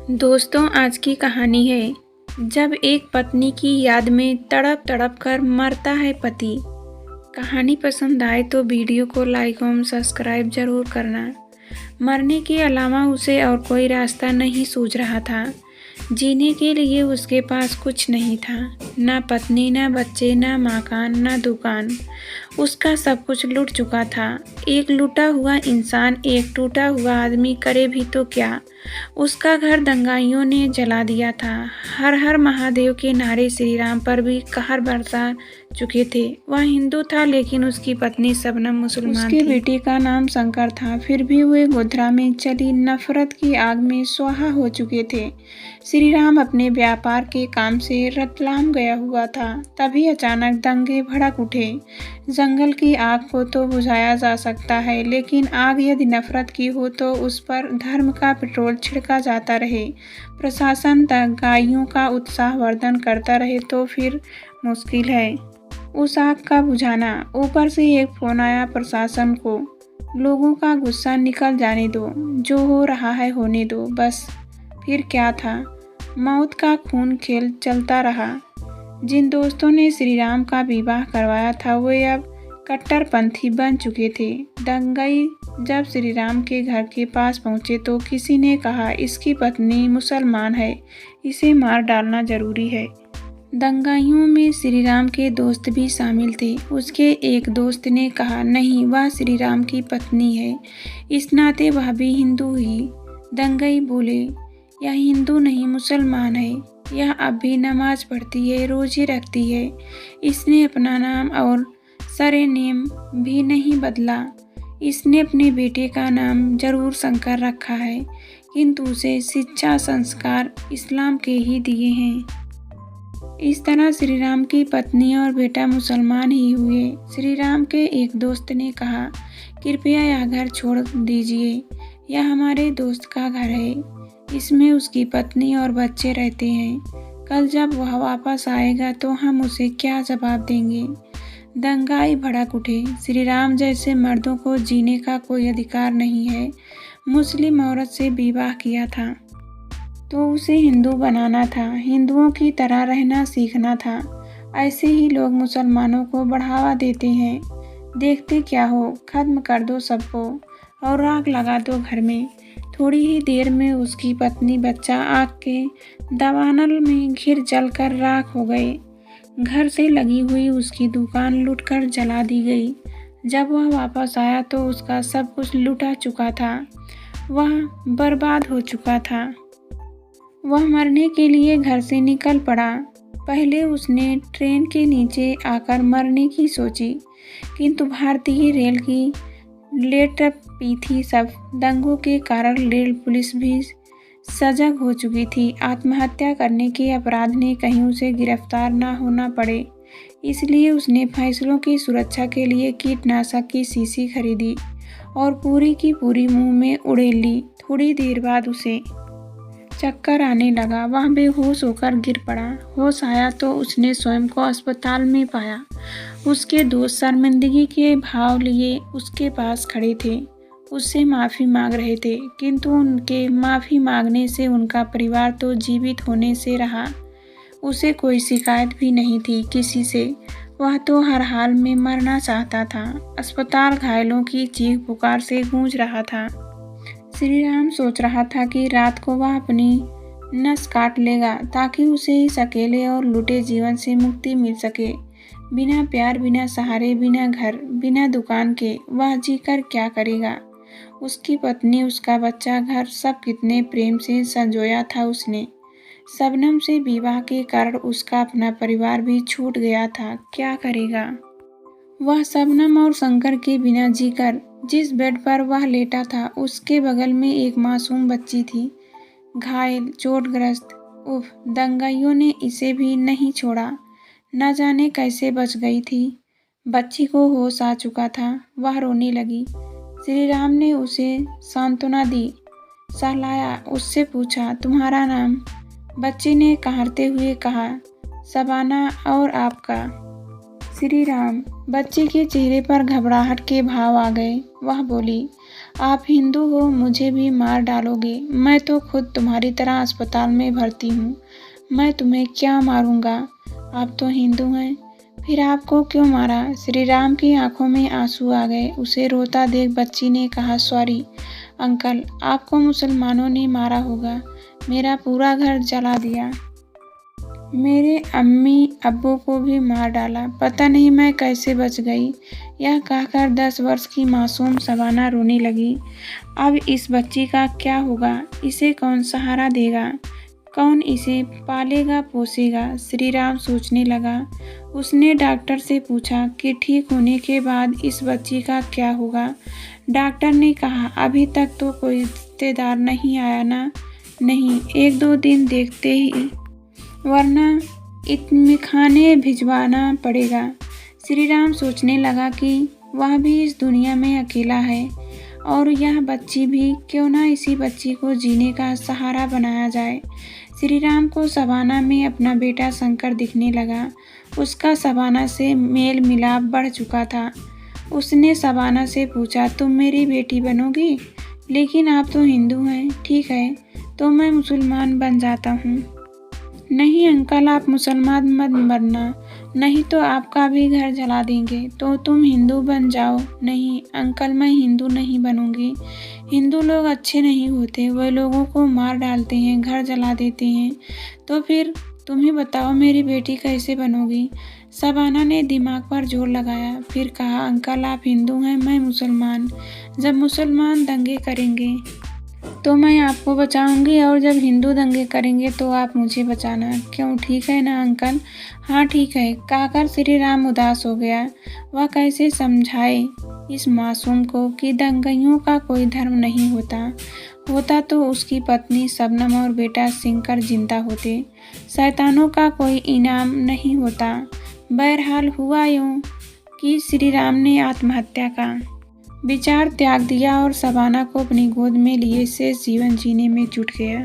दोस्तों, आज की कहानी है जब एक पत्नी की याद में तड़प तड़प कर मरता है पति। कहानी पसंद आए तो वीडियो को लाइक और सब्सक्राइब जरूर करना। मरने के अलावा उसे और कोई रास्ता नहीं सूझ रहा था। जीने के लिए उसके पास कुछ नहीं था, ना पत्नी, ना बच्चे, ना मकान, ना दुकान। उसका सब कुछ लुट चुका था। एक लूटा हुआ इंसान, एक टूटा हुआ आदमी करे भी तो क्या। उसका घर दंगाइयों ने जला दिया था। हर हर महादेव के नारे श्री राम पर भी कहर बरसा चुके थे। वह हिंदू था, लेकिन उसकी पत्नी शबनम मुसलमान थी। उसके बेटे का नाम शंकर था, फिर भी वे गोधरा में चली नफरत की आग में स्वाहा हो चुके थे। श्री राम अपने व्यापार के काम से रतलाम गया हुआ था। तभी अचानक दंगे भड़क उठे। जंगल की आग को तो बुझाया जा सकता है, लेकिन आग यदि नफरत की हो तो उस पर धर्म का पेट्रोल छिड़का जाता रहे, प्रशासन दंगाइयों का उत्साहवर्धन करता रहे तो फिर मुश्किल है उस आग का बुझाना। ऊपर से एक फोन आया प्रशासन को, लोगों का गुस्सा निकल जाने दो, जो हो रहा है होने दो। बस फिर क्या था, मौत का खून खेल चलता रहा। जिन दोस्तों ने श्री राम का विवाह करवाया था वे अब कट्टरपंथी बन चुके थे। दंगाई जब श्री राम के घर के पास पहुंचे तो किसी ने कहा, इसकी पत्नी मुसलमान है, इसे मार डालना जरूरी है। दंगाइयों में श्री राम के दोस्त भी शामिल थे। उसके एक दोस्त ने कहा, नहीं, वह श्री राम की पत्नी है, इस नाते वह भी हिंदू ही। दंगाई बोले, यह हिंदू नहीं मुसलमान है, यह अब भी नमाज पढ़ती है, रोजे रखती है, इसने अपना नाम और सरनेम भी नहीं बदला। इसने अपने बेटे का नाम जरूर शंकर रखा है, किंतु उसे शिक्षा संस्कार इस्लाम के ही दिए हैं। इस तरह श्री राम की पत्नी और बेटा मुसलमान ही हुए। श्री राम के एक दोस्त ने कहा, कृपया यह घर छोड़ दीजिए, यह हमारे दोस्त का घर है, इसमें उसकी पत्नी और बच्चे रहते हैं। कल जब वह वापस आएगा तो हम उसे क्या जवाब देंगे। दंगाई भड़क उठे, श्री राम जैसे मर्दों को जीने का कोई अधिकार नहीं है। मुस्लिम औरत से विवाह किया था तो उसे हिंदू बनाना था, हिंदुओं की तरह रहना सीखना था। ऐसे ही लोग मुसलमानों को बढ़ावा देते हैं। देखते क्या हो, खत्म कर दो सबको और आग लगा दो घर में। थोड़ी ही देर में उसकी पत्नी बच्चा आग के दावानल में घिर जलकर राख हो गए। घर से लगी हुई उसकी दुकान लूटकर जला दी गई। जब वह वापस आया तो उसका सब कुछ लूटा चुका था, वह बर्बाद हो चुका था। वह मरने के लिए घर से निकल पड़ा। पहले उसने ट्रेन के नीचे आकर मरने की सोची, किंतु भारतीय रेल की लेट पी थी। सब दंगों के कारण रेल पुलिस भी सजग हो चुकी थी। आत्महत्या करने के अपराध ने कहीं उसे गिरफ्तार न होना पड़े, इसलिए उसने फैसलों की सुरक्षा के लिए कीटनाशक की शीशी खरीदी और पूरी की पूरी मुंह में उड़ेल ली। थोड़ी देर बाद उसे चक्कर आने लगा, वह बेहोश होकर गिर पड़ा। होश आया तो उसने स्वयं को अस्पताल में पाया। उसके दोस्त शर्मिंदगी के भाव लिए उसके पास खड़े थे, उससे माफ़ी मांग रहे थे, किंतु उनके माफ़ी मांगने से उनका परिवार तो जीवित होने से रहा। उसे कोई शिकायत भी नहीं थी किसी से, वह तो हर हाल में मरना चाहता था। अस्पताल घायलों की चीख पुकार से गूंज रहा था। श्री राम सोच रहा था कि रात को वह अपनी नस काट लेगा ताकि उसे इस अकेले और लुटे जीवन से मुक्ति मिल सके। बिना प्यार, बिना सहारे, बिना घर, बिना दुकान के वह जीकर क्या करेगा। उसकी पत्नी, उसका बच्चा, घर सब कितने प्रेम से संजोया था उसने। शबनम से विवाह के कारण उसका अपना परिवार भी छूट गया था, क्या करेगा वह। शबनम और शंकर के बिना जीकर जिस बेड पर वह लेटा था उसके बगल में एक मासूम बच्ची थी, घायल, चोटग्रस्त। उफ, दंगाइयों ने इसे भी नहीं छोड़ा, न जाने कैसे बच गई थी। बच्ची को होश आ चुका था, वह रोने लगी। श्री राम ने उसे सांत्वना दी, सहलाया, उससे पूछा, तुम्हारा नाम। बच्ची ने कहरते हुए कहा, शबाना, और आपका। श्री राम। बच्ची के चेहरे पर घबराहट के भाव आ गए। वह बोली, आप हिंदू हो, मुझे भी मार डालोगे। मैं तो खुद तुम्हारी तरह अस्पताल में भर्ती हूँ। मैं तुम्हें क्या मारूंगा? आप तो हिंदू हैं, फिर आपको क्यों मारा? श्री राम की आंखों में आंसू आ गए। उसे रोता देख बच्ची ने कहा, सॉरी अंकल, आपको मुसलमानों ने मारा होगा। मेरा पूरा घर जला दिया। मेरे अम्मी अब्बू को भी मार डाला। पता नहीं मैं कैसे बच गई। यह कहकर 10 वर्ष की मासूम शबाना रोने लगी। अब इस बच्ची का क्या होगा? इसे कौन सहारा देगा? कौन इसे पालेगा पोसेगा? श्री राम सोचने लगा। उसने डॉक्टर से पूछा कि ठीक होने के बाद इस बच्ची का क्या होगा। डॉक्टर ने कहा, अभी तक तो कोई रिश्तेदार नहीं आया ना? नहीं, 1-2 दिन देखते ही, वरना इत्मीखाने भिजवाना पड़ेगा। श्री राम सोचने लगा कि वह भी इस दुनिया में अकेला है और यह बच्ची भी, क्यों ना इसी बच्ची को जीने का सहारा बनाया जाए। श्री राम को शबाना में अपना बेटा शंकर दिखने लगा। उसका शबाना से मेल मिलाप बढ़ चुका था। उसने शबाना से पूछा, तुम मेरी बेटी बनोगी? लेकिन आप तो हिंदू हैं। ठीक है, तो मैं मुसलमान बन जाता हूँ। नहीं अंकल, आप मुसलमान मत बनना, नहीं तो आपका भी घर जला देंगे। तो तुम हिंदू बन जाओ। नहीं अंकल, मैं हिंदू नहीं बनूंगी। हिंदू लोग अच्छे नहीं होते, वे लोगों को मार डालते हैं, घर जला देते हैं। तो फिर तुम ही बताओ, मेरी बेटी कैसे बनोगी? शबाना ने दिमाग पर जोर लगाया, फिर कहा, अंकल आप हिंदू हैं, मैं मुसलमान। जब मुसलमान दंगे करेंगे तो मैं आपको बचाऊंगी, और जब हिंदू दंगे करेंगे तो आप मुझे बचाना। क्यों, ठीक है ना अंकल? हाँ ठीक है, कहकर श्री राम उदास हो गया। वह कैसे समझाए इस मासूम को कि दंगइयों का कोई धर्म नहीं होता तो उसकी पत्नी शबनम और बेटा शंकर जिंदा होते। शैतानों का कोई इनाम नहीं होता। बहरहाल हुआ यूं कि श्री राम ने आत्महत्या का विचार त्याग दिया और शबाना को अपनी गोद में लिए शेष जीवन जीने में जुट गया।